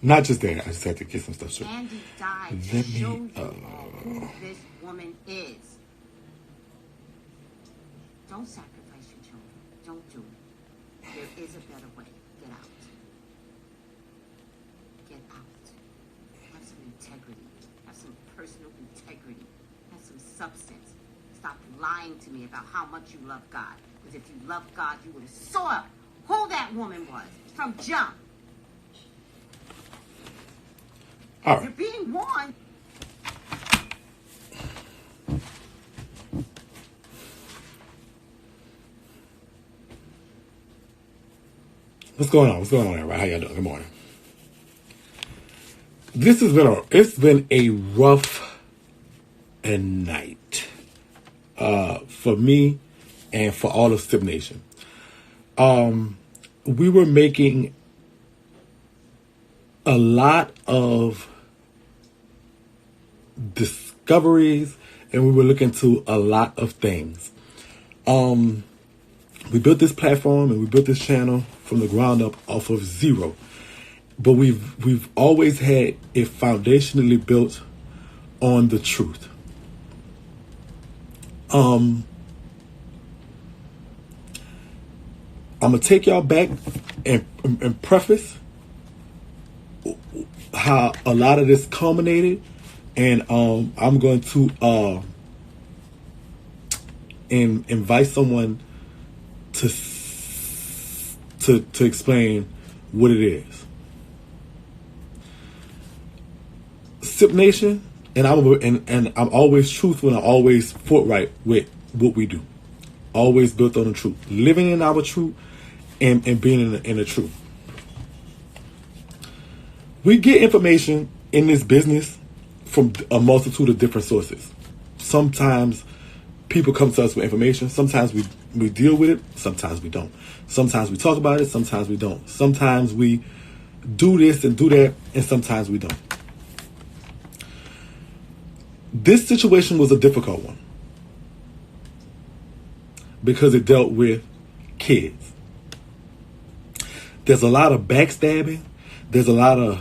Not just that. I just had to get some stuff straight. Andy died to show you who this woman is. Don't sacrifice your children. Don't do it. There is a better way. Get out. Get out. Have some integrity. Have some personal integrity. Have some substance. Stop lying to me about how much you love God. Because if you love God, you would have saw who that woman was from jump. All right. You're being warned. What's going on? What's going on, everybody? How y'all doing? Good morning. It's been a rough night for me and for all of Sip Nation. We were making a lot of discoveries and we were looking to a lot of things. We built this platform and we built this channel from the ground up off of zero. But we've always had it foundationally built on the truth. I'm gonna take y'all back and preface how a lot of this culminated, and I'm going to invite someone to explain what it is. Sip Nation, and I'm always truthful and I'm always forthright with what we do. Always built on the truth, living in our truth, and being in the truth. We get information in this business from a multitude of different sources. Sometimes people come to us with information. Sometimes we deal with it. Sometimes we don't. Sometimes we talk about it. Sometimes we don't. Sometimes we do this and do that, and sometimes we don't. This situation was a difficult one because it dealt with kids. There's a lot of backstabbing. There's a lot of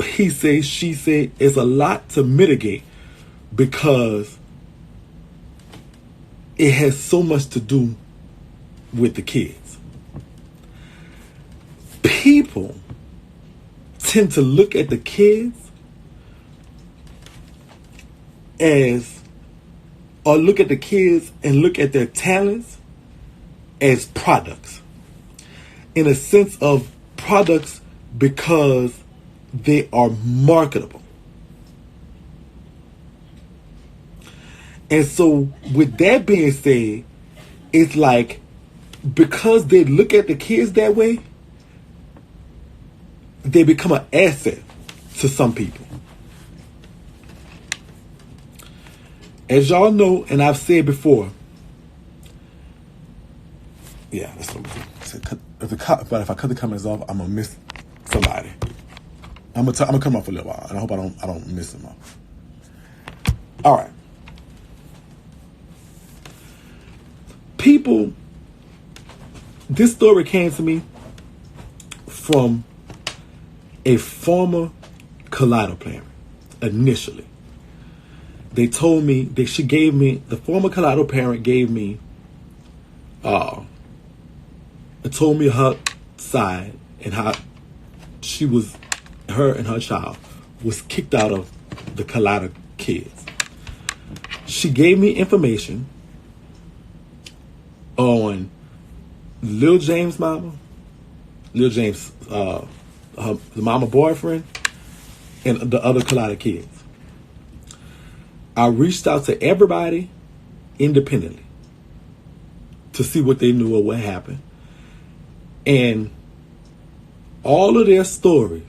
he say, she say. It's a lot to mitigate because it has so much to do with the kids. People tend to look at the kids look at the kids and look at their talents as products. In a sense of products because they are marketable. And so with that being said, it's like because they look at the kids that way, they become an asset to some people. As y'all know, and I've said before, yeah, that's what I'm saying. But if I cut the comments off, I'm gonna miss somebody. I'm gonna come off for a little while, and I hope I don't miss them off. All right, people. This story came to me from a former Kaleido player. Initially, they told me that the former Kaleido parent gave me, it told me her side and how her and her child was kicked out of the Kaleido kids. She gave me information on Lil James' mama, Lil James, the mama boyfriend, and the other Kaleido kids. I reached out to everybody independently to see what they knew or what happened. And all of their stories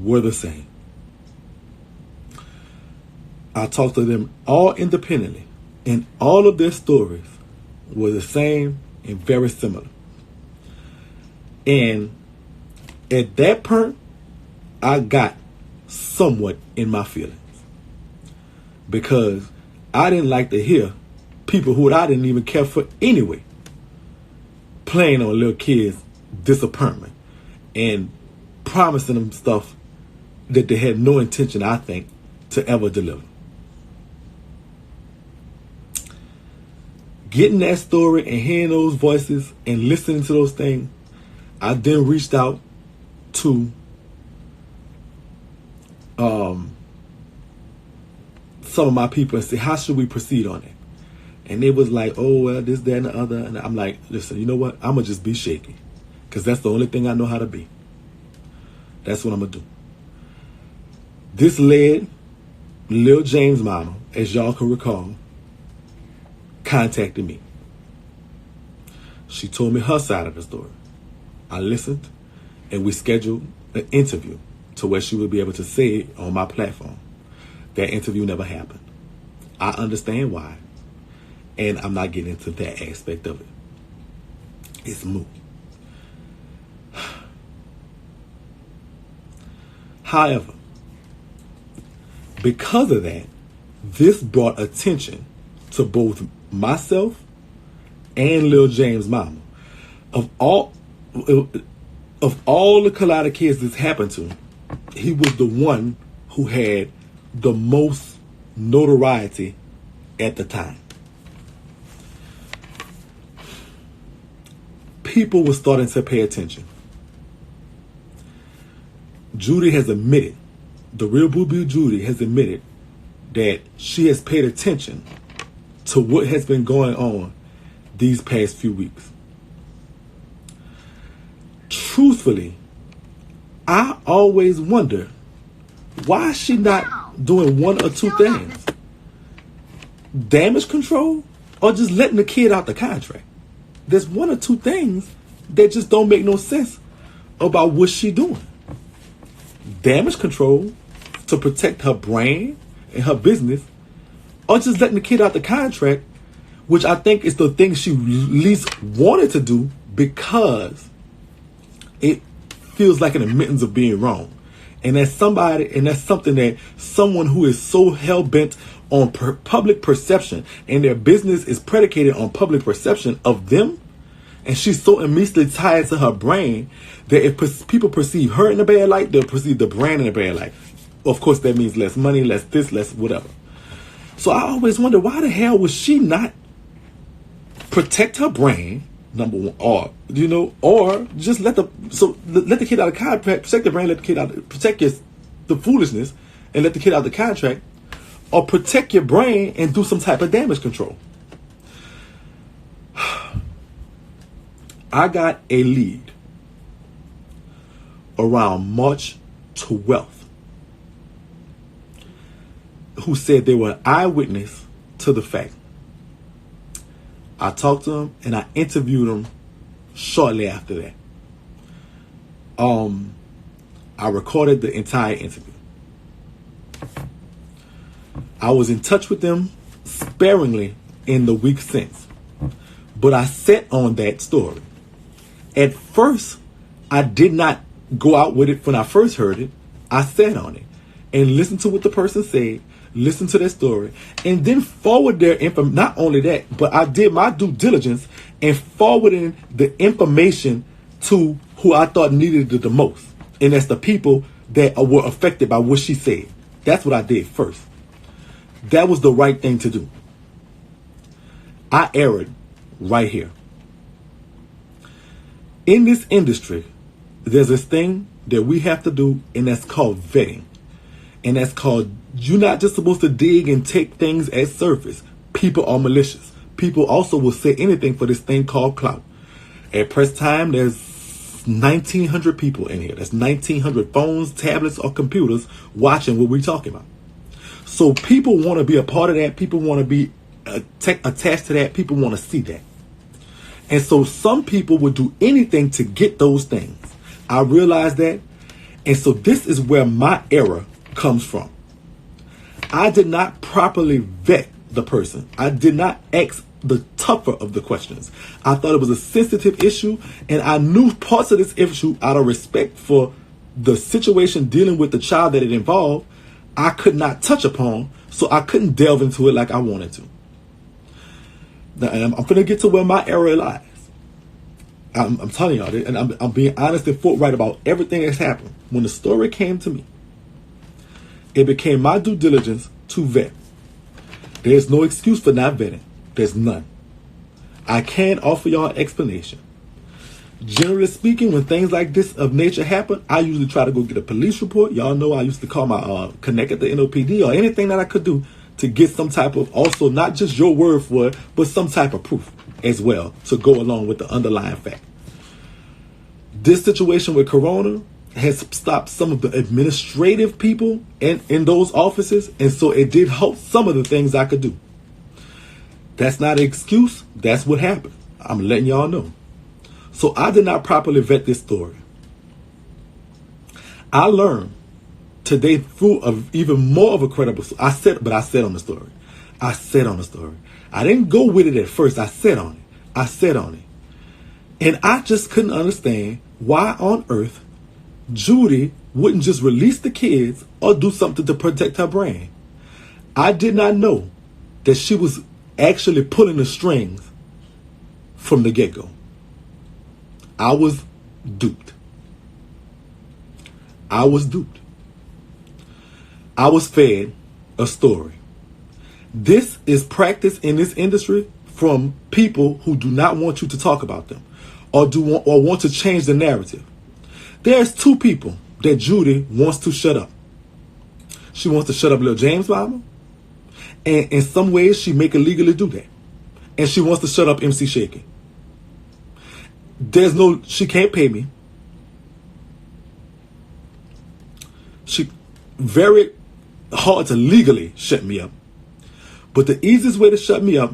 were the same. I talked to them all independently, and all of their stories were the same and very similar. And at that point, I got somewhat in my feelings because I didn't like to hear people who I didn't even care for anyway playing on little kids' disappointment and promising them stuff that they had no intention, I think, to ever deliver. Getting that story and hearing those voices and listening to those things, I then reached out to some of my people and said, how should we proceed on it? And they was like, oh, well, this, that, and the other. And I'm like, listen, you know what? I'm going to just be shaky, because that's the only thing I know how to be. That's what I'm going to do. This led Lil James' mama, as y'all can recall, contacted me. She told me her side of the story. I listened, and we scheduled an interview to where she would be able to say it on my platform. That interview never happened. I understand why, and I'm not getting into that aspect of it. It's moot. However, because of that, this brought attention to both myself and Lil James' mama. Of all the Collider kids this happened to, he was the one who had the most notoriety at the time. People were starting to pay attention. Judy has admitted, Darealbbjudy has admitted that she has paid attention to what has been going on these past few weeks. Truthfully, I always wonder, why is she not doing one or two things? Damage control or just letting the kid out the contract? There's one or two things that just don't make no sense about what she doing. Damage control to protect her brand and her business, or just letting the kid out the contract, which I think is the thing she least wanted to do, because it feels like an admittance of being wrong. And that's something that someone who is so hell-bent on public perception, and their business is predicated on public perception of them, and she's so immensely tied to her brand that if people perceive her in a bad light, they'll perceive the brand in a bad light. Of course, that means less money, less this, less whatever. So I always wonder, why the hell would she not protect her brand, number one, or just let the kid out of contract, protect the brand, let the kid out, protect the foolishness, and let the kid out of the contract, or protect your brand and do some type of damage control. I got a lead around March 12th who said they were an eyewitness to the fact. I talked to them and I interviewed them shortly after that. I recorded the entire interview. I was in touch with them sparingly in the week since, but I sat on that story. At first, I did not go out with it when I first heard it. I sat on it and listened to what the person said, listened to their story, and then forward their information. Not only that, but I did my due diligence and forwarding the information to who I thought needed it the most. And that's the people that were affected by what she said. That's what I did first. That was the right thing to do. I erred right here. In this industry, there's this thing that we have to do, and that's called vetting. And that's called, you're not just supposed to dig and take things at surface. People are malicious. People also will say anything for this thing called clout. At press time, there's 1,900 people in here. That's 1,900 phones, tablets, or computers watching what we're talking about. So people want to be a part of that. People want to be attached to that. People want to see that. And so some people would do anything to get those things. I realize that. And so this is where my error comes from. I did not properly vet the person. I did not ask the tougher of the questions. I thought it was a sensitive issue, and I knew parts of this issue out of respect for the situation dealing with the child that it involved, I could not touch upon, so I couldn't delve into it like I wanted to. Now, I'm going to get to where my error lies. I'm telling y'all this, and I'm being honest and forthright about everything that's happened. When the story came to me, it became my due diligence to vet. There's no excuse for not vetting. There's none. I can offer y'all an explanation. Generally speaking, when things like this of nature happen, I usually try to go get a police report. Y'all know I used to call my connect at the NOPD or anything that I could do to get some type of, also not just your word for it, but some type of proof as well to go along with the underlying fact. This situation with Corona has stopped some of the administrative people in those offices, and so it did help some of the things I could do. That's not an excuse. That's what happened. I'm letting y'all know. So I did not properly vet this story. I learned today through even more of a credible. I said on the story. I said on the story. I didn't go with it at first. I said on it. And I just couldn't understand why on earth Judy wouldn't just release the kids or do something to protect her brand. I did not know that she was actually pulling the strings from the get-go. I was duped. I was fed a story. This is practice in this industry from people who do not want you to talk about them or want to change the narrative. There's two people that Judy wants to shut up. She wants to shut up Lil James' mama, and in some ways she may illegally do that. And she wants to shut up MC Shakie. She can't pay me. She very hard to legally shut me up. But the easiest way to shut me up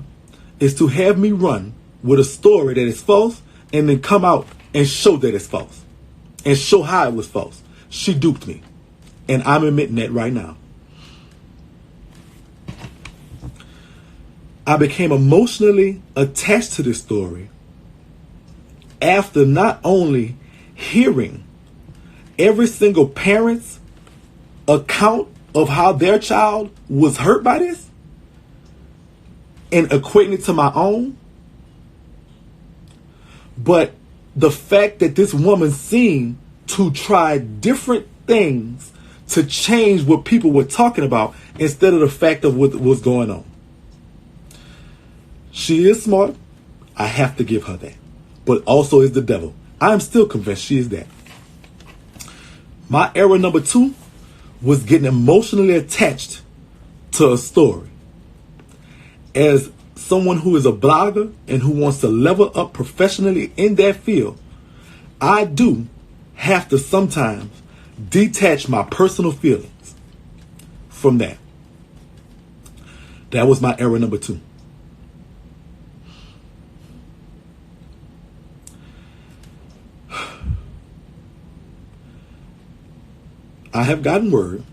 is to have me run with a story that is false and then come out and show that it's false and show how it was false. She duped me, and I'm admitting that right now. I became emotionally attached to this story after not only hearing every single parent's account of how their child was hurt by this and equating it to my own, but the fact that this woman seemed to try different things to change what people were talking about instead of the fact of what was going on. She is smart. I have to give her that. But also is the devil. I am still convinced she is that. My error number 2 was getting emotionally attached to a story. As someone who is a blogger and who wants to level up professionally in that field, I do have to sometimes detach my personal feelings from that. That was my error number 2. I have gotten word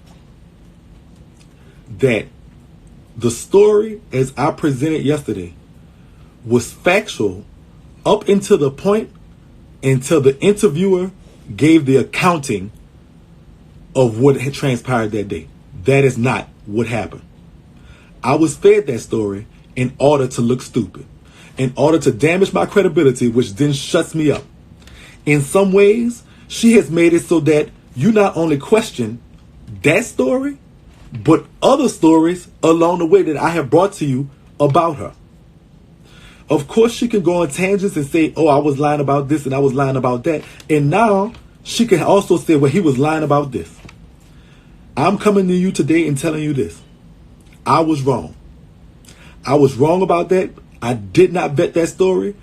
that the story as I presented yesterday was factual up until the point until the interviewer gave the accounting of what had transpired that day. That is not what happened. I was fed that story in order to look stupid, in order to damage my credibility, which then shuts me up. In some ways, she has made it so that you not only question that story, but other stories along the way that I have brought to you about her. Of course, she can go on tangents and say, oh, I was lying about this and I was lying about that. And now she can also say, well, he was lying about this. I'm coming to you today and telling you this. I was wrong. I was wrong about that. I did not vet that story.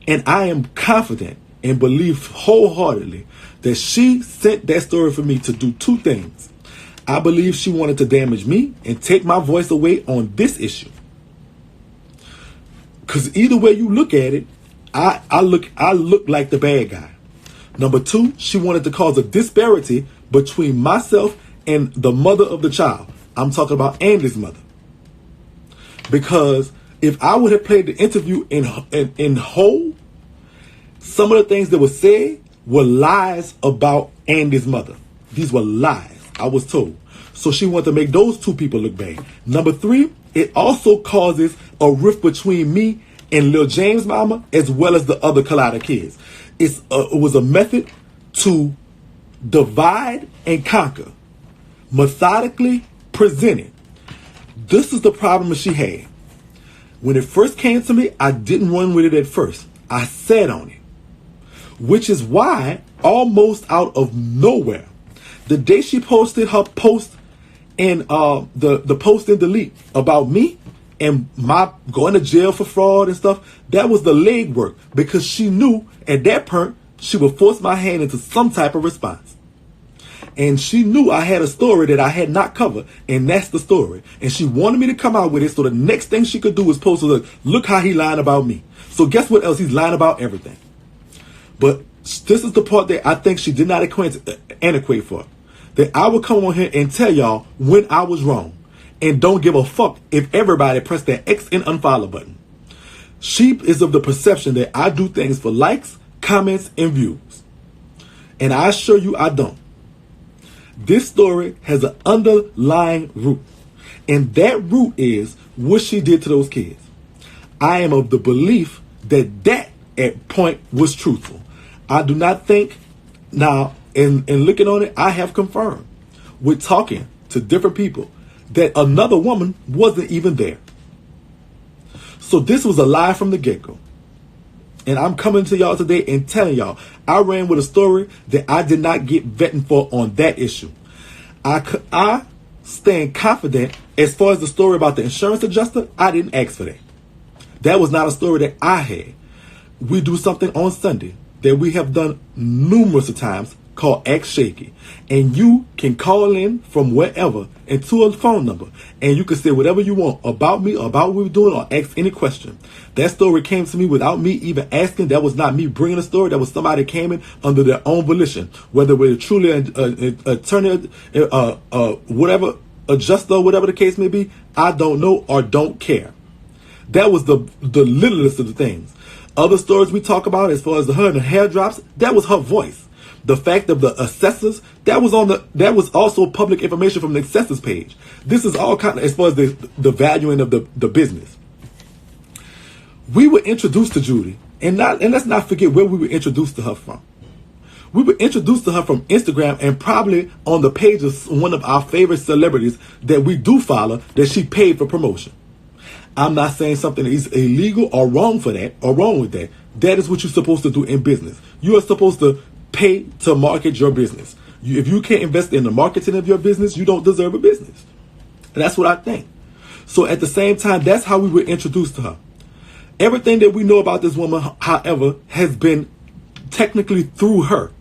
And I am confident and believe wholeheartedly that she sent that story for me to do 2 things. I believe she wanted to damage me and take my voice away on this issue. Because either way you look at it, I look like the bad guy. Number 2, she wanted to cause a disparity between myself and the mother of the child. I'm talking about Andy's mother. Because if I would have played the interview in whole, some of the things that were said were lies about Andy's mother. These were lies, I was told. So she wanted to make those 2 people look bad. Number 3, it also causes a rift between me and Lil James' mama, as well as the other Collider kids. It was a method to divide and conquer, methodically presented. This is the problem that she had. When it first came to me, I didn't run with it at first. I sat on it, which is why, almost out of nowhere, the day she posted her post and the post and delete about me and my going to jail for fraud and stuff, that was the legwork, because she knew at that point she would force my hand into some type of response. And she knew I had a story that I had not covered, and that's the story. And she wanted me to come out with it, so the next thing she could do was post, look how he lying about me. So guess what else? He's lying about everything. But this is the part that I think she did not antiquate for. That I would come on here and tell y'all when I was wrong, and don't give a fuck if everybody pressed that X and unfollow button. She is of the perception that I do things for likes, comments, and views. And I assure you I don't. This story has an underlying root. And that root is what she did to those kids. I am of the belief that at point was truthful. I do not think, now, in looking on it, I have confirmed with talking to different people that another woman wasn't even there. So this was a lie from the get-go. And I'm coming to y'all today and telling y'all, I ran with a story that I did not get vetting for on that issue. I stand confident as far as the story about the insurance adjuster. I didn't ask for that. That was not a story that I had. We do something on Sunday that we have done numerous times called MC Shakie. And you can call in from wherever and to a phone number, and you can say whatever you want about me, or about what we're doing, or ask any question. That story came to me without me even asking. That was not me bringing a story. That was somebody that came in under their own volition, whether we're truly an attorney, whatever, adjuster, whatever the case may be. I don't know or don't care. That was the littlest of the things. Other stories we talk about, as far as her and her hair drops, that was her voice. The fact of the assessors, that was also public information from the assessors page. This is all kind of, as far as the valuing of the business. We were introduced to Judy, and let's not forget where we were introduced to her from. We were introduced to her from Instagram, and probably on the page of one of our favorite celebrities that we do follow, that she paid for promotion. I'm not saying something is illegal or wrong for that, or wrong with that. That is what you're supposed to do in business. You are supposed to pay to market your business. If you can't invest in the marketing of your business, you don't deserve a business. And that's what I think. So at the same time, that's how we were introduced to her. Everything that we know about this woman, however, has been technically through her.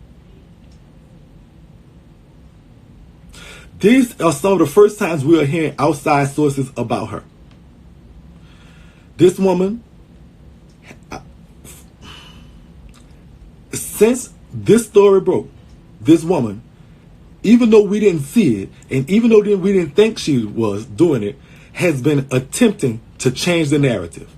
These are some of the first times we are hearing outside sources about her. This woman, since this story broke, this woman, even though we didn't see it, and even though we didn't think she was doing it, has been attempting to change the narrative.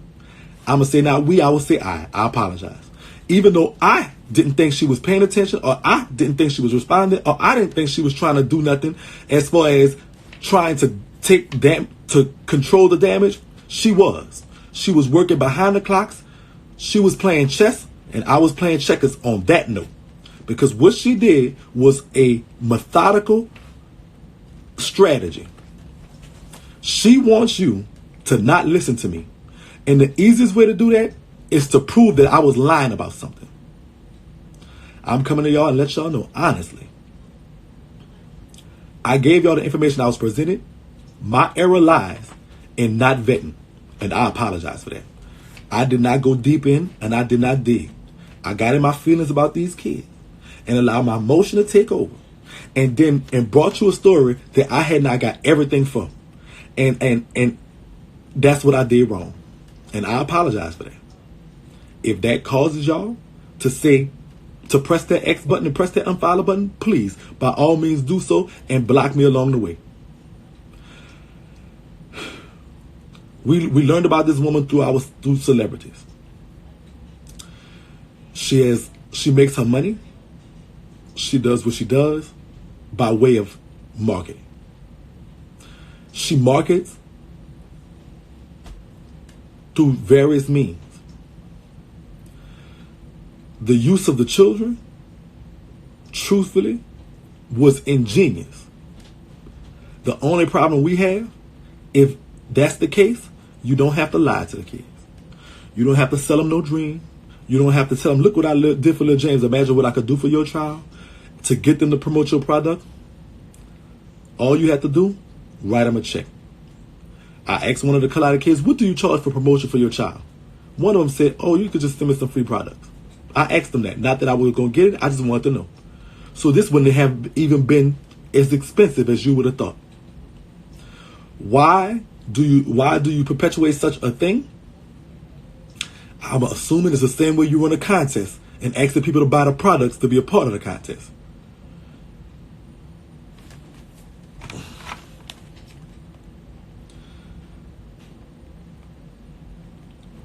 I'm going to say not we, I will say I apologize. Even though I didn't think she was paying attention, or I didn't think she was responding, or I didn't think she was trying to do nothing as far as trying to to control the damage, she was. She was working behind the clocks. She was playing chess, and I was playing checkers on that note. Because what she did was a methodical strategy. She wants you to not listen to me. And the easiest way to do that is to prove that I was lying about something. I'm coming to y'all and let y'all know, honestly, I gave y'all the information I was presented. My error lies in not vetting. And I apologize for that. I did not go deep in, and I did not dig. I got in my feelings about these kids and allowed my emotion to take over. And brought you a story that I had not got everything from. And that's what I did wrong. And I apologize for that. If that causes y'all to press that X button and press that unfollow button, please, by all means, do so and block me along the way. We learned about this woman through celebrities. She makes her money. She does what she does by way of marketing. She markets through various means. the use of the children, truthfully, was ingenious. The only problem we have, if that's the case, you don't have to lie to the kids. You don't have to sell them no dream. You don't have to tell them, look what I did for little James. Imagine what I could do for your child to get them to promote your product. All you have to do, write them a check. I asked one of the Collider kids, what do you charge for promotion for your child? One of them said, oh, you could just send me some free products. I asked them that. Not that I was going to get it. I just wanted to know. So this wouldn't have even been as expensive as you would have thought. Why do you perpetuate such a thing? I'm assuming it's the same way you run a contest and ask the people to buy the products to be a part of the contest.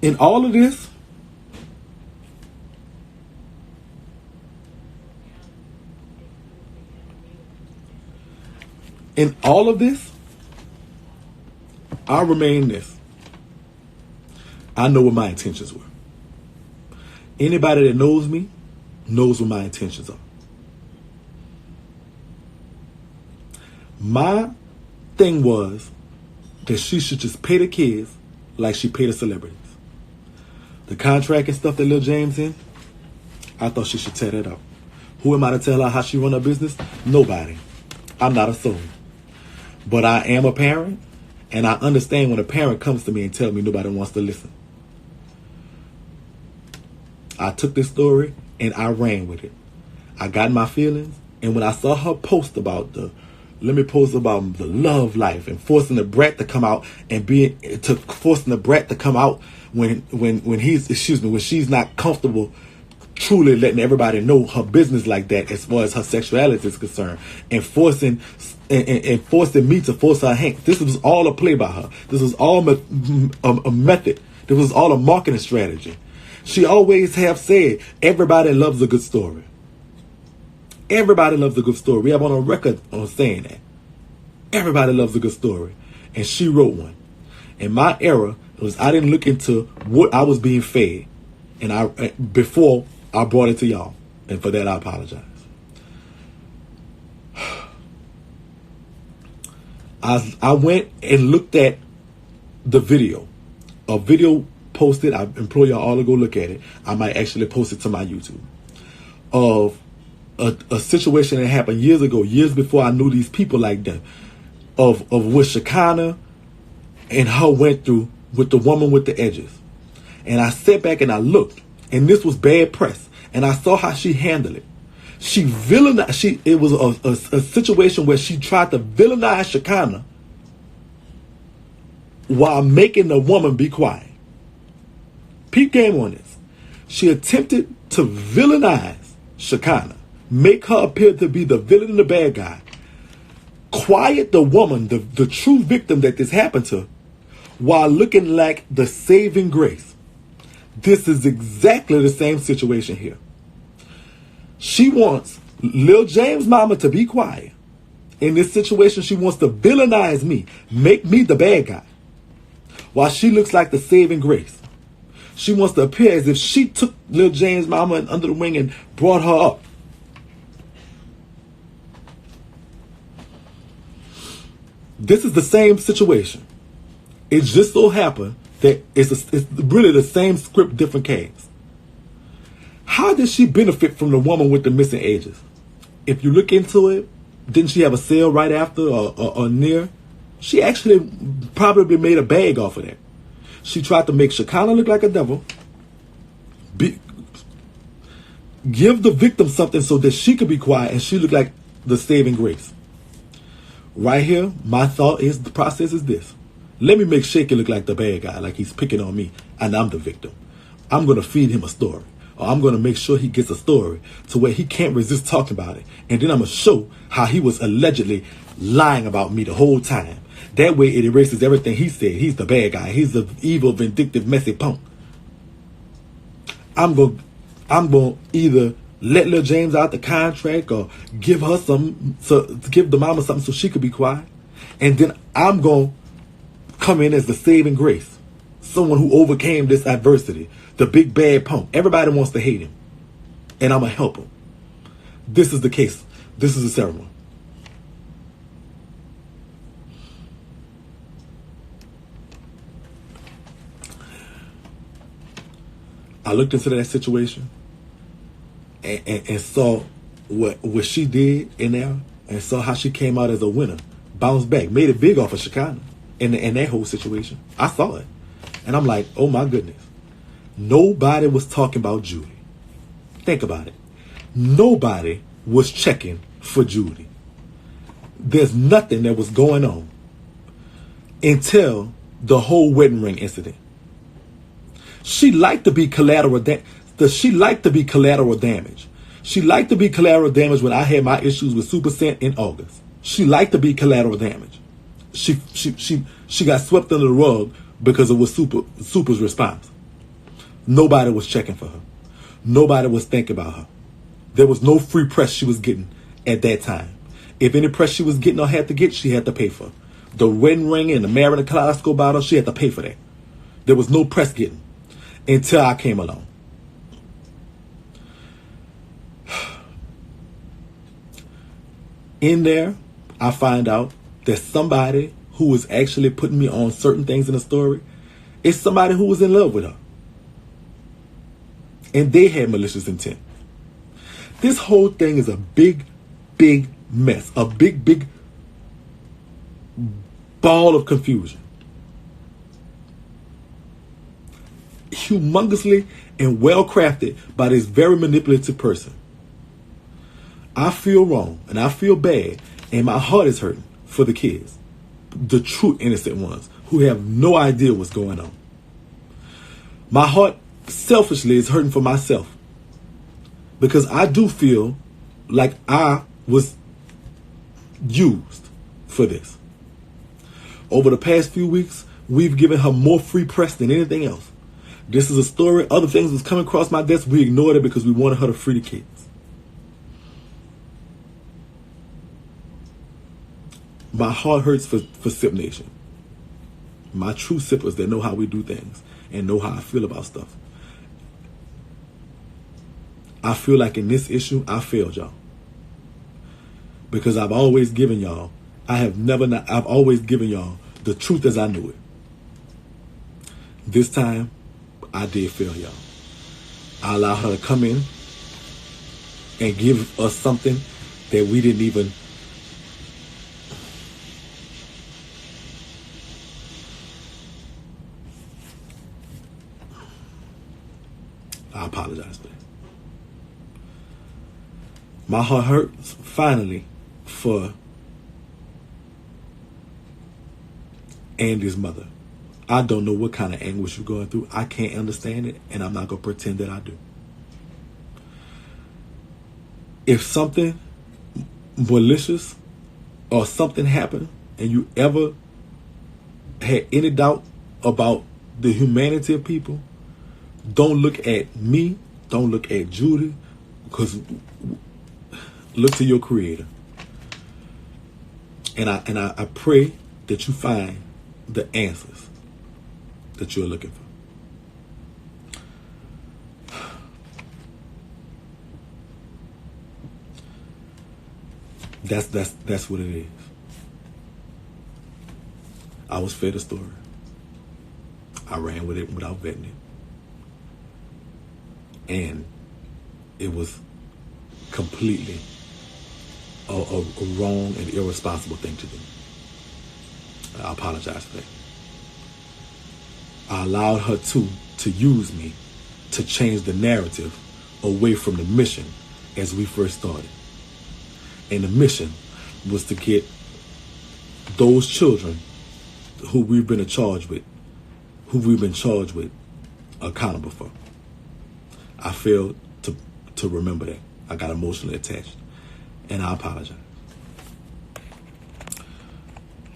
In all of this, I remain this. I know what my intentions were. Anybody that knows me knows what my intentions are. My thing was that she should just pay the kids like she paid the celebrities. The contract and stuff that Lil James in, I thought she should tear that up. Who am I to tell her how she run her business? Nobody. I'm not a soul. But I am a parent, and I understand when a parent comes to me and tells me nobody wants to listen. I took this story and I ran with it. I got my feelings, and when I saw her post about the love life and forcing the brat to come out and forcing the brat to come out when she's not comfortable truly letting everybody know her business like that as far as her sexuality is concerned, and forcing me to force her hand. This was all a play by her. This was all a method. This was all a marketing strategy. She always have said, everybody loves a good story. Everybody loves a good story. We have on a record on saying that. Everybody loves a good story. And she wrote one. In my era, I didn't look into what I was being fed before I brought it to y'all. And for that, I apologize. I went and looked at the video. A video posted, I implore y'all all to go look at it. I might actually post it to my YouTube. Of a situation that happened years ago, years before I knew these people like that. Of what Shekinah and her went through with the woman with the edges. And I sat back and I looked, and this was bad press. And I saw how she handled it. She villainized. It was a situation where she tried to villainize Shekinah while making the woman be quiet. Peep game on this. She attempted to villainize Shekinah, make her appear to be the villain and the bad guy, quiet the woman, the true victim that this happened to, while looking like the saving grace. This is exactly the same situation here. She wants Lil James' mama to be quiet. In this situation, she wants to villainize me, make me the bad guy, while she looks like the saving grace. She wants to appear as if she took Lil James' mama under the wing and brought her up. This is the same situation. It just so happened that it's really the same script, different cast. How did she benefit from the woman with the missing edges? If you look into it, didn't she have a sale right after or near? She actually probably made a bag off of that. She tried to make Shekinah look like a devil. Give the victim something so that she could be quiet and she looked like the saving grace. Right here, my thought is, the process is this. Let me make Shakie look like the bad guy, like he's picking on me, and I'm the victim. I'm going to feed him a story. Or I'm going to make sure he gets a story to where he can't resist talking about it. And then I'm going to show how he was allegedly lying about me the whole time. That way it erases everything he said. He's the bad guy. He's the evil, vindictive, messy punk. I'm going to either let Lil James out the contract or give her give the mama something so she could be quiet. And then I'm going to come in as the saving grace. Someone who overcame this adversity. The big bad punk. Everybody wants to hate him. and I'm going to help him. This is the case. This is the ceremony. I looked into that situation and saw what she did in there, and saw how she came out as a winner, bounced back, made it big off of Shekinah in that whole situation. I saw it, and I'm like, oh my goodness. Nobody was talking about Judy. Think about it. Nobody was checking for Judy. There's nothing that was going on until the whole wedding ring incident. She liked to be collateral damage. She liked to be collateral damage. She liked to be collateral damage when I had my issues with Super Scent in August. She liked to be collateral damage. She got swept under the rug because it was Super's response. Nobody was checking for her. Nobody was thinking about her. There was no free press she was getting at that time. If any press she was getting or had to get, she had to pay for. The wedding ring and the marriage and Kaleidoscope bottle, she had to pay for that. There was no press getting until I came along. In there, I find out that somebody who was actually putting me on certain things in the story is somebody who was in love with her. And they had malicious intent. This whole thing is a big, big mess. A big, big ball of confusion. Humongously and well crafted by this very manipulative person. I feel wrong and I feel bad, and my heart is hurting for the kids, the true innocent ones who have no idea what's going on. My heart selfishly is hurting for myself because I do feel like I was used for this. Over the past few weeks, we've given her more free press than anything else. This is a story. Other things was coming across my desk. We ignored it because we wanted her to free the kids. My heart hurts for Sip Nation. My true sippers that know how we do things and know how I feel about stuff. I feel like in this issue, I failed y'all. Because I've always given y'all, I've always given y'all the truth as I knew it. This time, I did fail y'all. I allowed her to come in and give us something that we didn't even. I apologize for that. My heart hurts finally for Andy's mother. I don't know what kind of anguish you're going through. I can't understand it, and I'm not going to pretend that I do. If something malicious or something happened and you ever had any doubt about the humanity of people, don't look at me, don't look at Judy, because look to your Creator. And I pray that you find the answers that you're looking for. That's what it is. I was fed a story. I ran with it without vetting it. And it was completely a wrong and irresponsible thing to do. I apologize for that. I allowed her to use me to change the narrative away from the mission as we first started. And the mission was to get those children who we've been charged with accountable for. I failed to remember that. I got emotionally attached, and I apologize.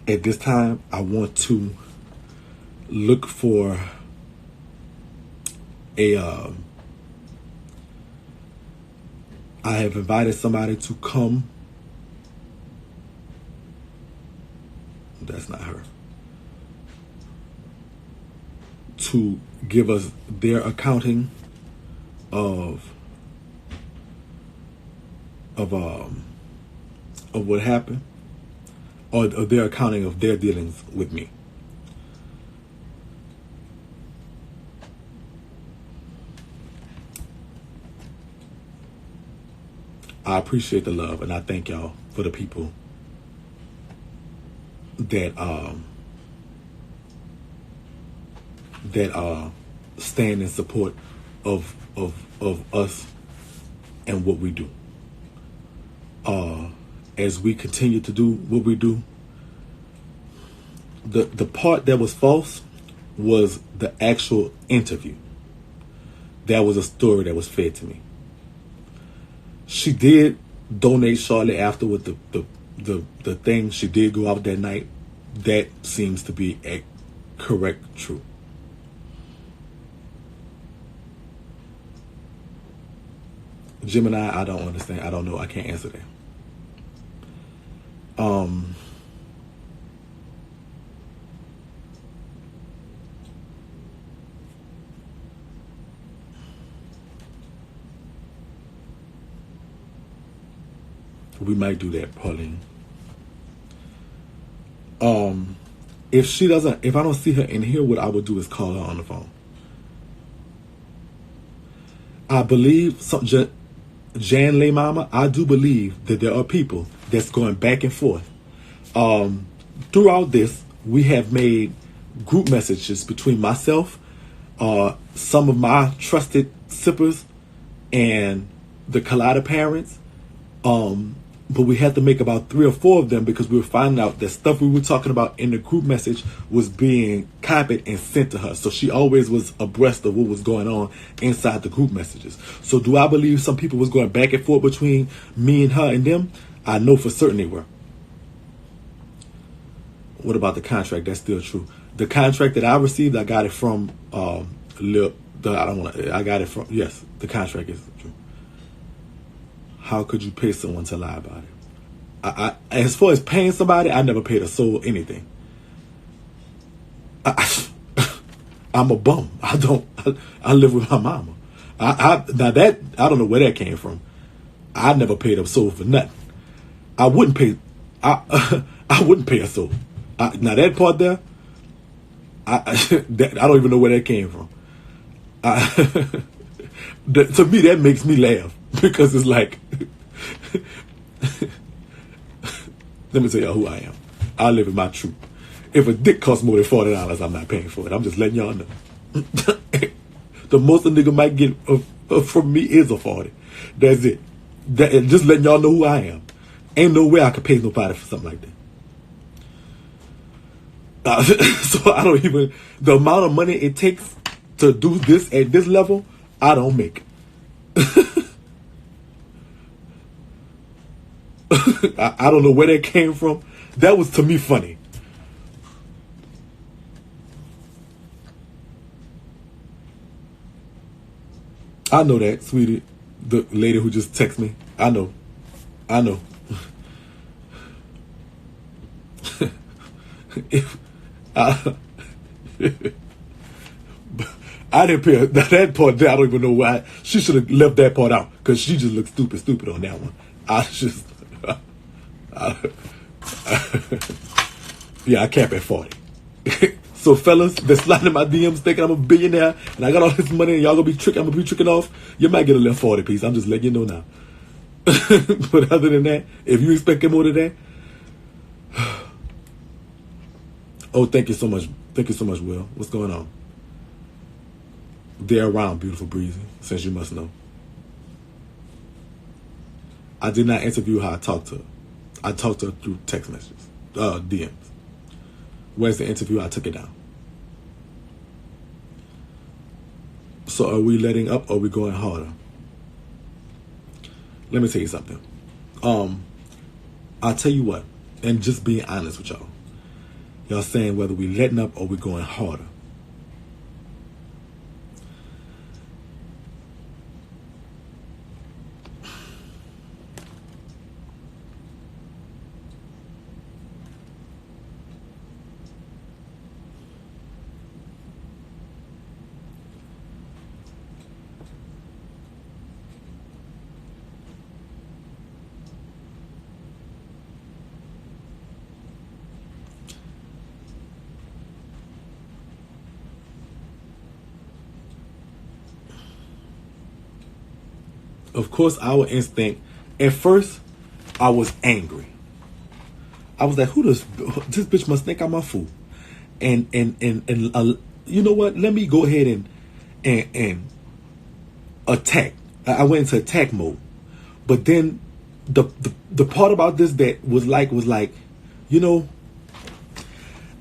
At this time, I want to look for I have invited somebody to come. That's not her. To give us their accounting of of what happened, or their accounting of their dealings with me. I appreciate the love, and I thank y'all for the people that stand in support of us and what we do. As we continue to do what we do, the part that was false was the actual interview. That was a story that was fed to me. She did donate shortly after with the thing. She did go out that night. That seems to be a correct, true. Gemini, I don't understand. I don't know. I can't answer that. We might do that, Pauline. If I don't see her in here, what I would do is call her on the phone. I believe Jan Lay Mama, I do believe that there are people that's going back and forth. Throughout this, we have made group messages between myself, some of my trusted sippers, and the Collider parents. But we had to make about 3 or 4 of them because we were finding out that stuff we were talking about in the group message was being copied and sent to her. So she always was abreast of what was going on inside the group messages. So do I believe some people was going back and forth between me and her and them? I know for certain they were. What about the contract? That's still true. The contract that I received, I got it from yes, the contract is true. How could you pay someone to lie about it? As far as paying somebody, I never paid a soul anything. I'm a bum. I live with my mama. Now that, I don't know where that came from. I never paid a soul for nothing. I wouldn't pay a soul. Now that part there, I don't even know where that came from. To me, that makes me laugh because it's like, let me tell y'all who I am. I live in my truth. If a dick costs more than $40, I'm not paying for it. I'm just letting y'all know. The most a nigga might get from me is a 40. That's it. Just letting y'all know who I am. Ain't no way I could pay nobody for something like that. So I don't even, the amount of money it takes to do this at this level, I don't make. I don't know where that came from. That was, to me, funny. I know that, sweetie. The lady who just texted me. I know. I didn't pay her. That part there, I don't even know why. She should have left that part out because she just looked stupid on that one. Yeah, I cap at 40. So fellas that slide in my DMs thinking I'm a billionaire and I got all this money and y'all gonna be tricking, I'm gonna be tricking off, you might get a little 40 piece. I'm just letting you know now. But other than that, if you expect more than that, oh, thank you so much. Thank you so much, Will. What's going on? They're around, beautiful Breezy, since you must know. I did not interview her. I talked to her. I talked to her through text messages, DMs. Where's the interview? I took it down. So are we letting up or are we going harder? Let me tell you something. I'll tell you what, and just being honest with y'all. Y'all saying whether we letting up or we going harder. of course, our instinct, at first, I was angry. I was like, who does this bitch must think I'm a fool? And you know what? Let me go ahead and attack. I went into attack mode. But then the part about this that was like, you know,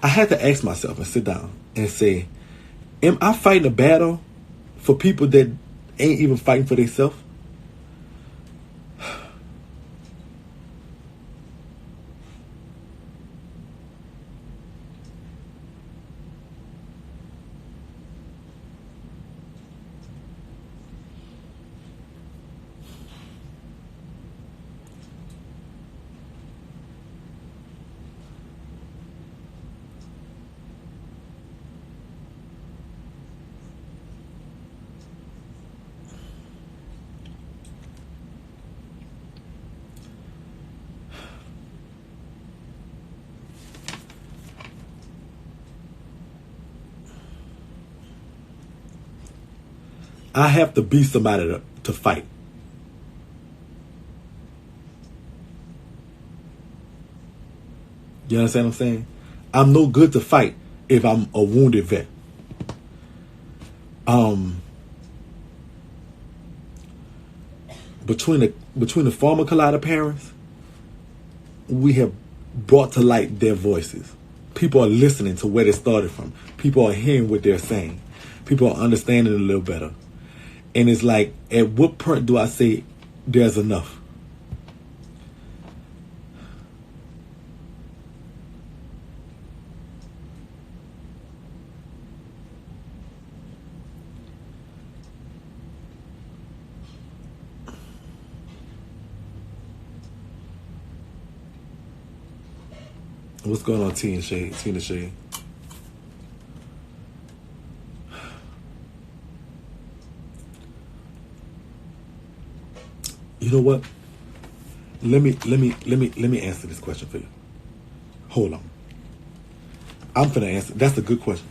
I had to ask myself and sit down and say, am I fighting a battle for people that ain't even fighting for themselves? I have to be somebody to fight. You understand what I'm saying? I'm no good to fight if I'm a wounded vet. Between the former Collider parents, we have brought to light their voices. People are listening to where they started from. People are hearing what they're saying. People are understanding it a little better. And it's like, at what point do I say there's enough? What's going on, Tina Shade? You know what? Let me answer this question for you. Hold on. I'm finna answer. That's a good question.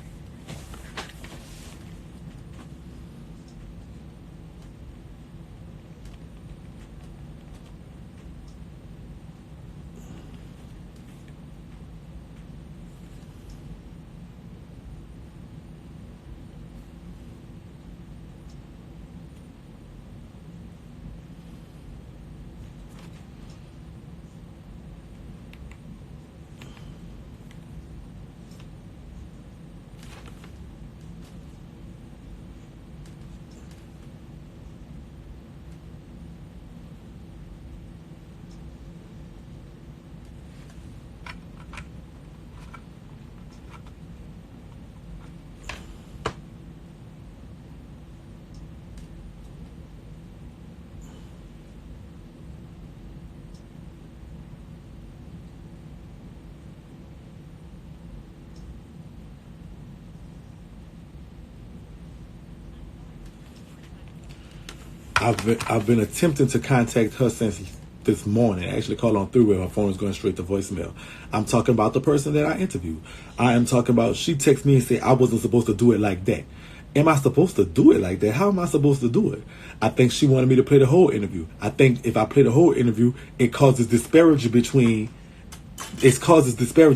I've been attempting to contact her since this morning. I actually called on three-way. My phone is going straight to voicemail. I'm talking about the person that I interviewed. I am talking about, she texted me and said I wasn't supposed to do it like that. Am I supposed to do it like that? How am I supposed to do it? I think she wanted me to play the whole interview. I think if I play the whole interview, it causes disparity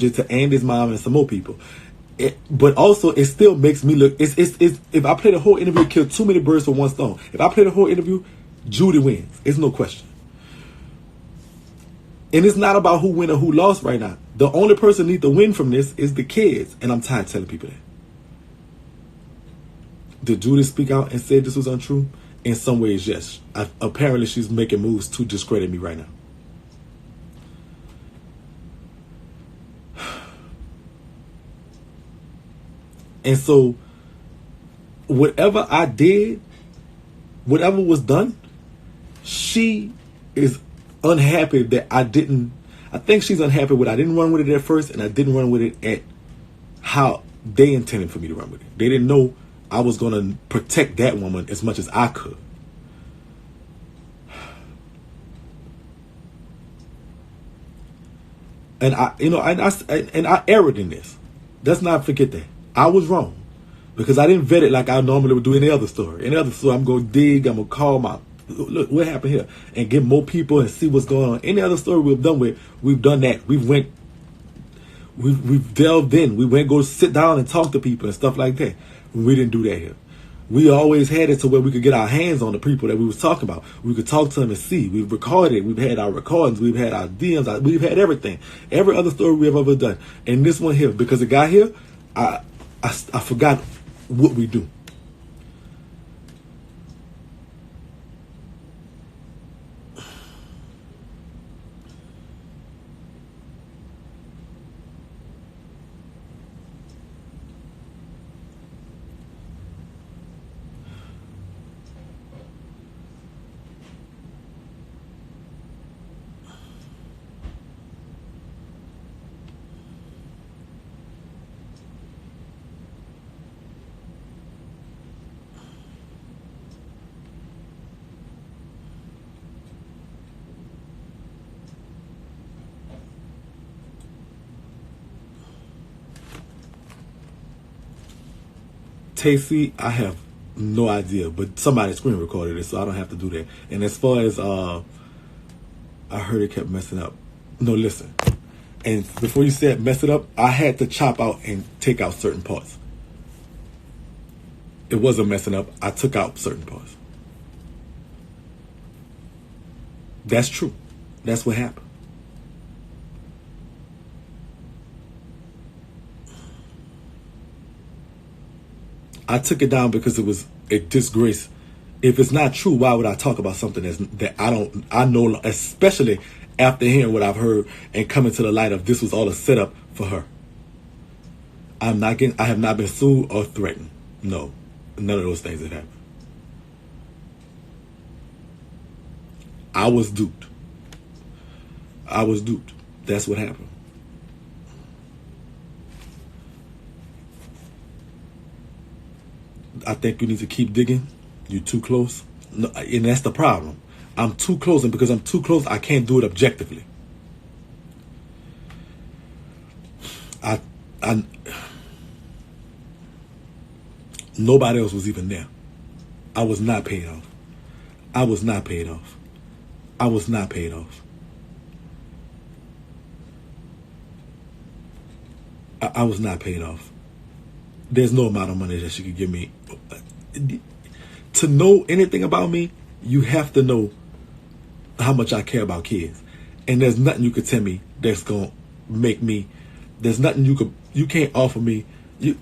to Andy's mom and some more people. But also, it still makes me look. If I play the whole interview, kill too many birds with one stone. If I play the whole interview, Judy wins. It's no question. And it's not about who win or who lost right now. The only person need to win from this is the kids, and I'm tired of telling people that. Did Judy speak out and say this was untrue? In some ways, yes. Apparently, she's making moves to discredit me right now. And so, whatever I did, whatever was done, she is unhappy that I didn't. I think she's unhappy with I didn't run with it at first, and I didn't run with it at how they intended for me to run with it. They didn't know I was going to protect that woman as much as I could. And I erred in this. Let's not forget that. I was wrong because I didn't vet it like I normally would do any other story. Any other story, I'm going to dig, I'm going to call my Look what happened here, and get more people and see what's going on. Any other story we've done that. We've delved in. We went go sit down and talk to people and stuff like that. We didn't do that here. We always had it to where we could get our hands on the people that we was talking about. We could talk to them and see. We've recorded. We've had our recordings. We've had our DMs. We've had everything. Every other story we've ever done. And this one here, because it got here, I forgot what we do. Tasty, I have no idea, but somebody screen recorded it, so I don't have to do that. And as far as I heard it kept messing up. No, listen. And before you said mess it up, I had to chop out and take out certain parts. It wasn't messing up. I took out certain parts. That's true. That's what happened. I took it down because it was a disgrace. If it's not true, why would I talk about something that I know, especially after hearing what I've heard and coming to the light of this was all a setup for her. I have not been sued or threatened. No, none of those things have happened. I was duped. That's what happened. I think you need to keep digging. You're too close. No, and that's the problem. I'm too close, and because I'm too close, I can't do it objectively. Nobody else was even there. I was not paid off. I was not paid off. I was not paid off. I was not paid off. There's no amount of money that she could give me. To know anything about me, you have to know how much I care about kids. And there's nothing you could tell me that's going to make me, there's nothing you can't offer me. You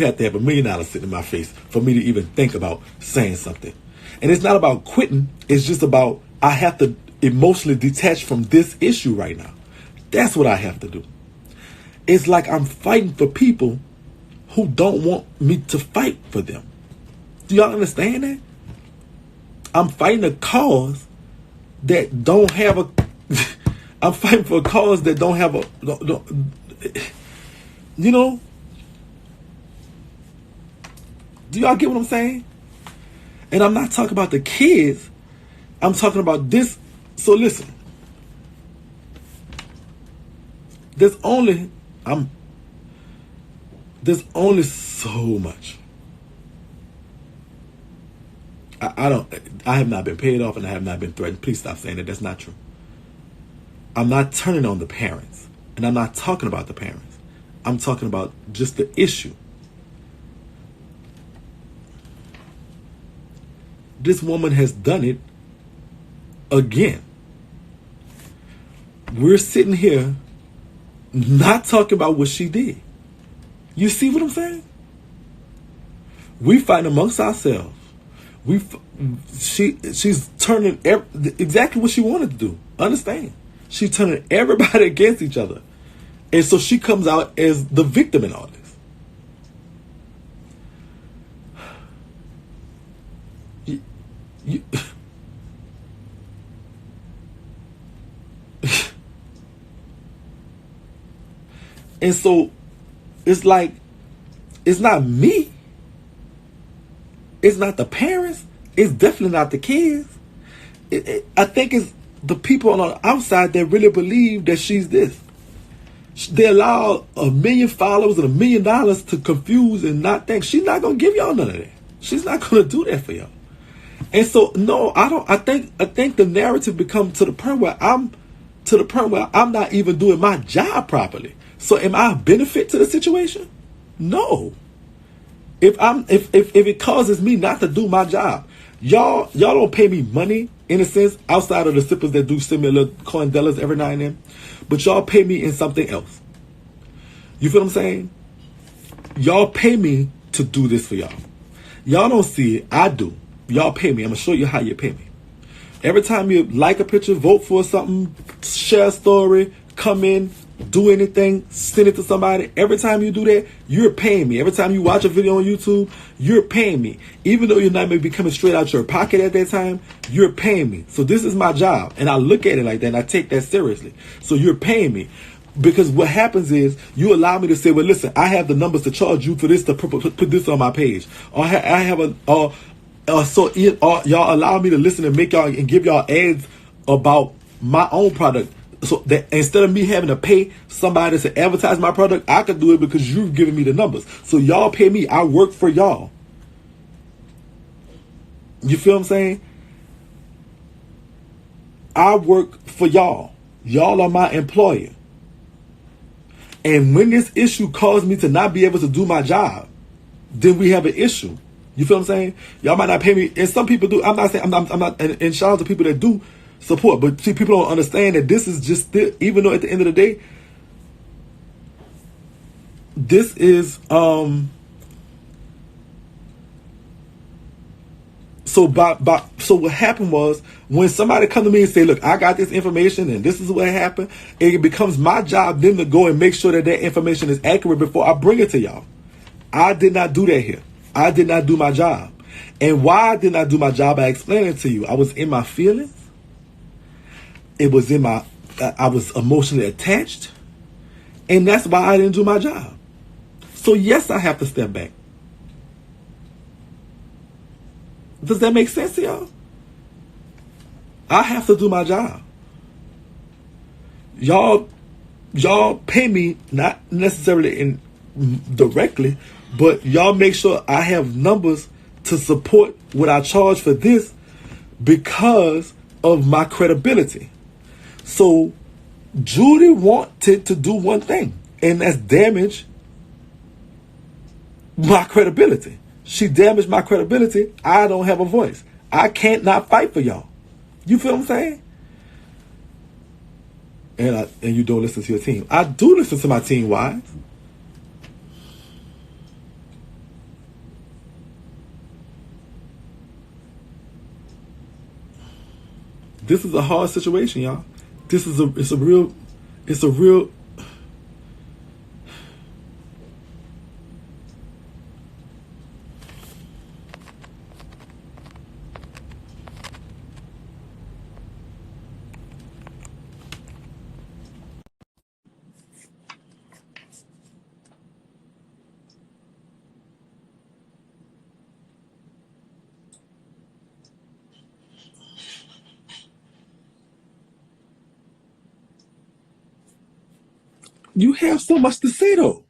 have to have $1 million sitting in my face for me to even think about saying something. And it's not about quitting. It's just about, I have to emotionally detach from this issue right now. That's what I have to do. It's like I'm fighting for people who don't want me to fight for them. Do y'all understand that? I'm fighting a cause that don't have a... I'm fighting for a cause that don't have a... You know? Do y'all get what I'm saying? And I'm not talking about the kids. I'm talking about this. So listen. There's only so much. I have not been paid off and I have not been threatened. Please stop saying that. That's not true. I'm not turning on the parents. And I'm not talking about the parents. I'm talking about just the issue. This woman has done it again. We're sitting here not talking about what she did. You see what I'm saying? We fighting amongst ourselves. She's turning exactly what she wanted to do. Understand? She's turning everybody against each other. And so she comes out as the victim in all this. And so it's like, it's not me. It's not the parents. It's definitely not the kids. I think it's the people on the outside that really believe that she's this. They allow 1 million followers and $1 million to confuse and not think. She's not going to give y'all none of that. She's not gonna do that for y'all. And so no, I don't. I think the narrative become to the point where I'm not even doing my job properly. So am I a benefit to the situation? No. If it causes me not to do my job, y'all don't pay me money in a sense outside of the sippers that do similar coindellas every now and then, but y'all pay me in something else. You feel what I'm saying? Y'all pay me to do this for y'all. Y'all don't see it. I do. Y'all pay me. I'm gonna show you how you pay me. Every time you like a picture, vote for something, share a story, come in, do anything, send it to somebody. Every time you do that, you're paying me. Every time you watch a video on YouTube, you're paying me. Even though you're not maybe coming straight out your pocket at that time, you're paying me. So this is my job. And I look at it like that and I take that seriously. So you're paying me. Because what happens is you allow me to say, well, listen, I have the numbers to charge you for this to put this on my page. Or I have y'all allow me to listen and make y'all and give y'all ads about my own product. So that instead of me having to pay somebody to advertise my product, I can do it because you've given me the numbers. So y'all pay me. I work for y'all. You feel what I'm saying? I work for y'all. Y'all are my employer. And when this issue caused me to not be able to do my job, then we have an issue. You feel what I'm saying? Y'all might not pay me, and some people do. I'm not saying I'm not. And shout out to people that do support, but see, people don't understand that this is just even though at the end of the day, this is So so what happened was when somebody come to me and say, look, I got this information and this is what happened, it becomes my job then to go and make sure that that information is accurate before I bring it to y'all. I did not do that here. I did not do my job. And why I did not do my job, I explained it to you. I was in my feelings. It was in my, I was emotionally attached. And that's why I didn't do my job. So yes, I have to step back. Does that make sense to y'all? I have to do my job. Y'all pay me, not necessarily in directly, but y'all make sure I have numbers to support what I charge for this because of my credibility. So Judy wanted to do one thing, and that's damage my credibility. She damaged my credibility. I don't have a voice. I can't not fight for y'all. You feel what I'm saying? And you don't listen to your team. I do listen to my team, wives. This is a hard situation, y'all. It's a real you have so much to say though.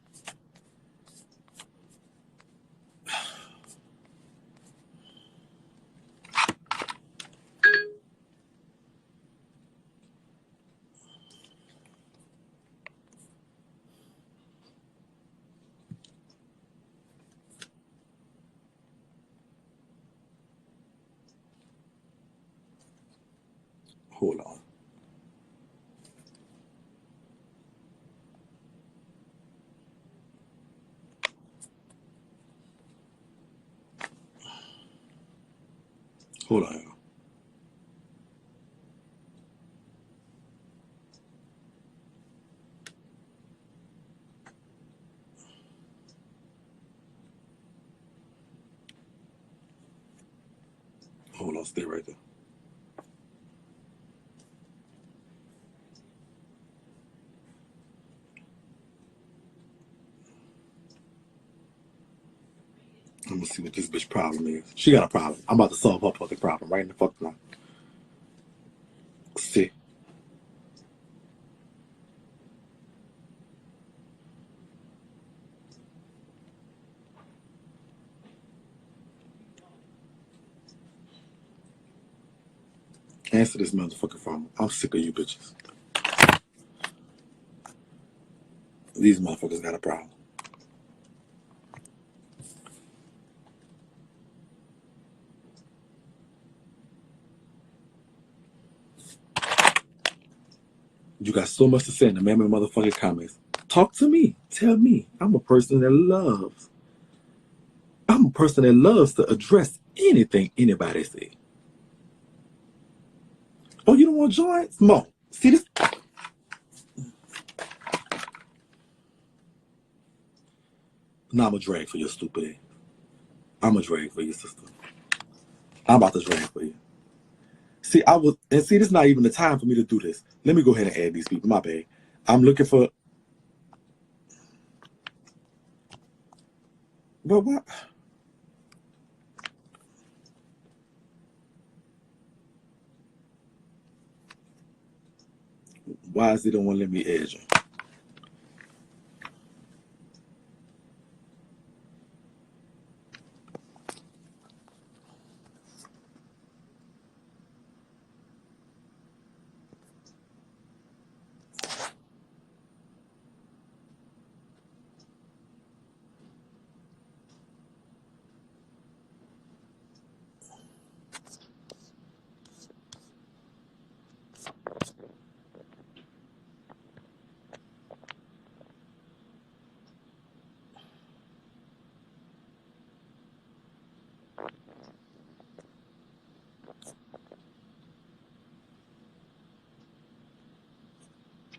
Hold on. Hold on. Hold on, stay right there. I'm gonna see what this bitch problem is. She got a problem. I'm about to solve her fucking problem right in the fucking line. See. Answer this motherfucking phone. I'm sick of you bitches. These motherfuckers got a problem. You got so much to say in the mammy motherfucking comments. Talk to me. Tell me. I'm a person that loves to address anything anybody say. Oh, you don't want to join? Mo, see this? Now I'm a drag for your stupid ass. I'm a drag for your sister. I'm about to drag for you. See, this is not even the time for me to do this. Let me go ahead and add these people. My bad. I'm looking for. But what? Why is it don't want to let me add you?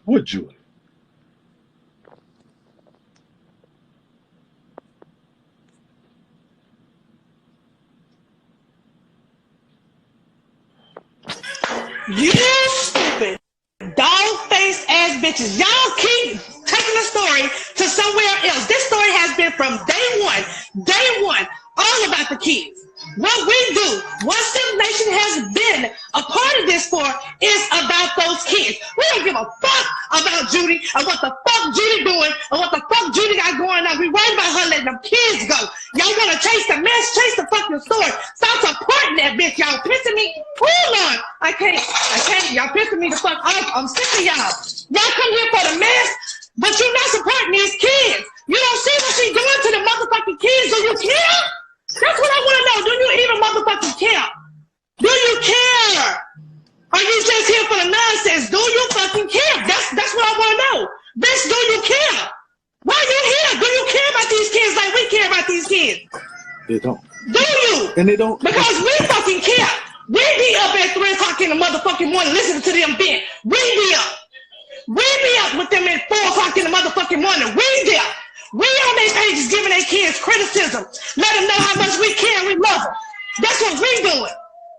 What Julie? You stupid, dog-faced ass bitches. Y'all keep taking the story to somewhere else. This story has been from day one, all about the kids. What we do, what Simp Nation has been a part of this for, is about those kids. We don't give a fuck about Judy and what the fuck Judy doing and what the fuck Judy got going on. We worried about her letting them kids go. Y'all want to chase the mess, chase the fucking story. Stop supporting that bitch. Y'all pissing me. Hold on. I can't. Y'all pissing me the fuck off. I'm sick of y'all. Y'all come here for the mess, but you're not supporting these kids. You don't see what she's doing to the motherfucking kids. Do you care? That's what I want to know. Do you even motherfucking care? Do you care? Are you just here for the nonsense? Do you fucking care? That's what I want to know. Bitch, do you care? Why are you here? Do you care about these kids like we care about these kids? They don't. Do you? And they don't. Because we fucking care. We be up at 3 o'clock in the motherfucking morning listening to them vent. We be up. We be up with them at 4 o'clock in the motherfucking morning. We there. We on their pages giving their kids criticism. Let them know how much we care and we love them. That's what we doing.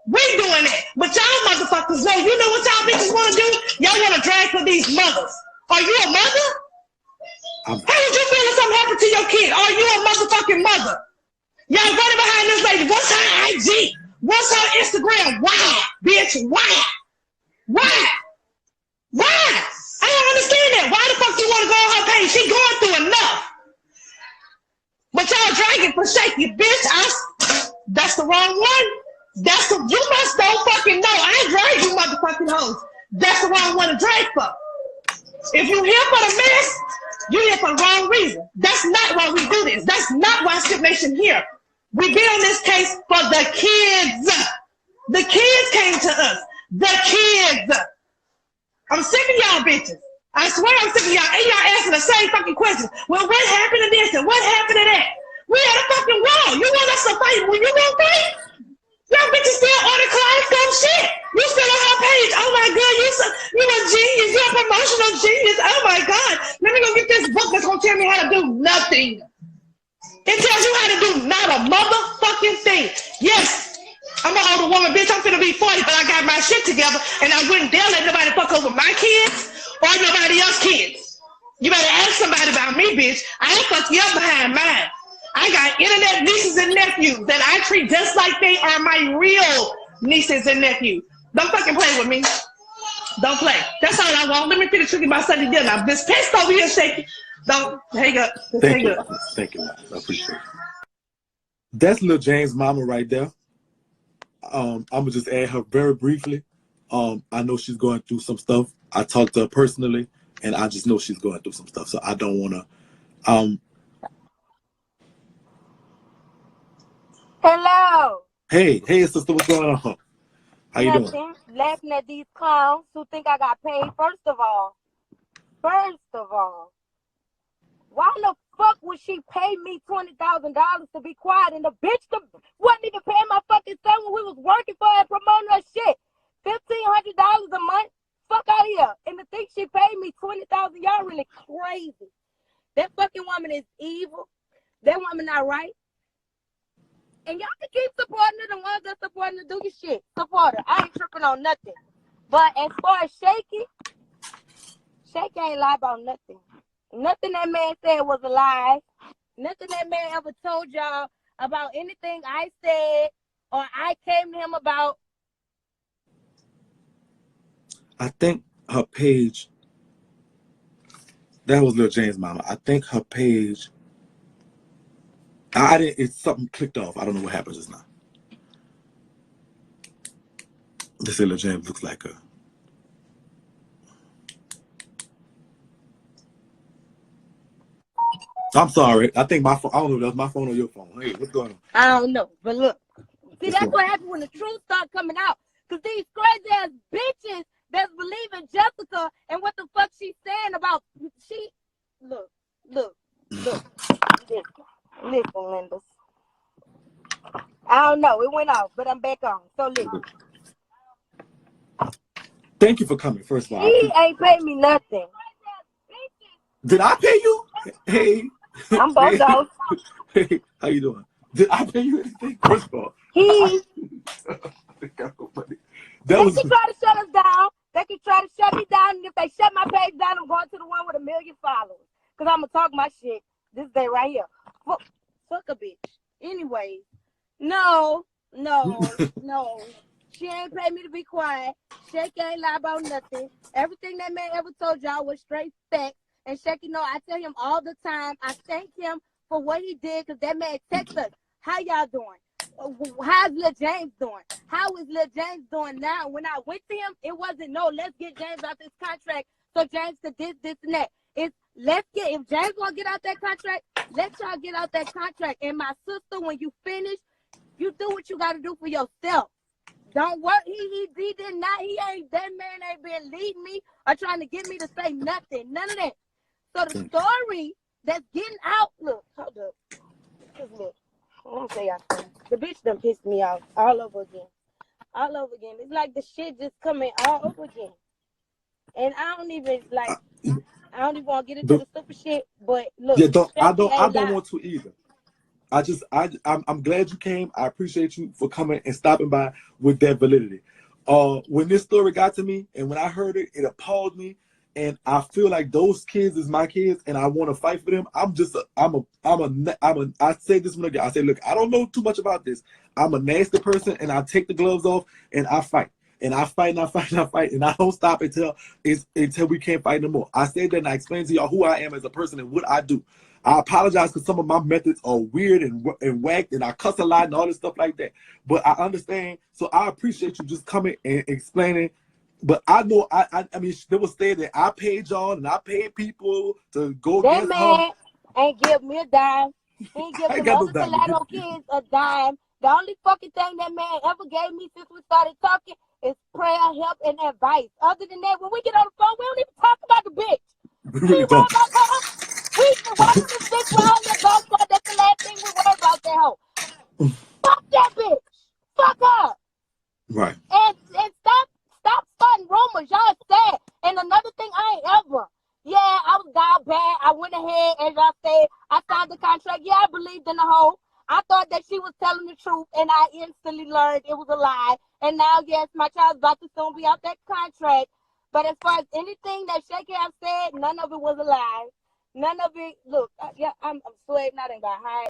We doing it. But y'all motherfuckers know, you know what y'all bitches want to do? Y'all want to drag for these mothers. Are you a mother? How would you feel if something happened to your kid? Are you a motherfucking mother? Y'all running behind this lady. What's her IG? What's her Instagram? Why, bitch? Why? Why? Why? I don't understand that. Why the fuck you want to go on her page? She going through enough. But y'all dragging for Shakie, bitch. That's the wrong one. You must don't fucking know. I ain't drag you motherfucking hoes. That's the wrong one to drag for. If you here for the mess, you here for the wrong reason. That's not why we do this. That's not why Simp Nation here. We be on this case for the kids. The kids came to us. The kids. I'm sick of y'all bitches. I swear I'm sick of y'all. And y'all asking the same fucking questions. Well, what happened to this and what happened to that? We at a fucking wall. You want us to fight when you won't fight? Y'all bitches still on the Kaleidoscope shit. You still on her page. Oh my God, you a genius. You're a promotional genius. Oh my God. Let me go get this book that's gonna tell me how to do nothing. It tells you how to do not a motherfucking thing. Yes, I'm an older woman, bitch. I'm finna be 40, but I got my shit together, and I wouldn't dare let nobody fuck over my kids or nobody else's kids. You better ask somebody about me, bitch. I ain't fuck you up behind mine. I got internet nieces and nephews that I treat just like they are my real nieces and nephews. Don't fucking play with me. Don't play. That's all I want. Let me finish cooking my Sunday dinner. I'm just pissed over here, Shakie. Don't hang up. Just hang up. Thank you. I appreciate it. That's little James' mama right there. I'm gonna just add her very briefly. I know she's going through some stuff. I talked to her personally, and I just know she's going through some stuff. So I don't want to. Hello. Hey, sister, what's going on? How you doing? Nothing. Laughing at these clowns who think I got paid. First of all, why the fuck would she pay me $20,000 to be quiet? And the bitch wasn't even paying my fucking son when we was working for her, promoting her shit. $1,500 a month. Fuck out of here. And to think she paid me $20,000, y'all really crazy. That fucking woman is evil. That woman not right. And y'all can keep supporting her, the ones that supporting her, do your shit. Support her. I ain't tripping on nothing. But as far as Shakie ain't lie about nothing. Nothing that man said was a lie. Nothing that man ever told y'all about anything I said or I came to him about. I think her page, that was Lil James' mama. I think her page, it's something clicked off. I don't know what happened just now. They say Lil James looks like her. I'm sorry. I think my phone, I don't know if that's my phone or your phone. Hey, what's going on? I don't know. But look, see, that's what happens when the truth starts coming out. Because these crazy ass bitches that's believing Jessica and what the fuck she's saying about look. Listen, Linda. I don't know. It went off, but I'm back on. So listen. Thank you for coming, first of all. She ain't paid me nothing. Did I pay you? Hey. I'm both those. Hey, how you doing? Did I pay you anything? First of all. They That can try to shut us down. They can try to shut me down. And if they shut my page down, I'm going to the one with 1 million followers. Because I'm going to talk my shit this day right here. Fuck a bitch. Anyways, no. She ain't paid me to be quiet. Shakie ain't lie about nothing. Everything that man ever told y'all was straight facts. And Shakie, know I tell him all the time, I thank him for what he did because that man texts us. How y'all doing? How's Lil James doing? How is Lil James doing now? When I went to him, it wasn't no, let's get James out this contract so James could this and that. It's if James want to get out that contract, let y'all get out that contract. And my sister, when you finish, you do what you got to do for yourself. Don't work. He did not. That man ain't been leading me or trying to get me to say nothing. None of that. So the story that's getting out, look, hold up. Just look. Let me tell y'all something. The bitch done pissed me off all over again. All over again. It's like the shit just coming all over again. And I don't even want to get into the stupid shit, but look. Yeah, I don't want to either. I'm glad you came. I appreciate you for coming and stopping by with that validity. When this story got to me and when I heard it, it appalled me. And I feel like those kids is my kids, and I want to fight for them. I say this one again. I say, look, I don't know too much about this. I'm a nasty person, and I take the gloves off and I fight. And I fight and I fight and I fight, and I don't stop until we can't fight no more. I said that and I explained to y'all who I am as a person and what I do. I apologize because some of my methods are weird and whacked, and I cuss a lot and all this stuff like that. But I understand, so I appreciate you just coming and explaining. But I know, I mean, they will say that I paid y'all and I paid people to go that against man ain't give me a dime. He ain't give the most Mulatto kids a dime. The only fucking thing that man ever gave me since we started talking is prayer, help, and advice. Other than that, when we get on the phone, we don't even talk about the bitch. We really don't. We've been watching this bitch for all that goes for. That's the last thing we worry about that hoe. Fuck that bitch. Fuck her. Right. And stop starting rumors. Y'all sad. And another thing, I ain't ever. Yeah, I was down bad. I went ahead, as y'all said, I signed the contract. Yeah, I believed in the hoe. I thought that she was telling the truth, and I instantly learned it was a lie. And now, yes, my child's about to soon be out that contract. But as far as anything that Shakie have said, none of it was a lie. None of it. Look, yeah, I'm sweating. I done got high.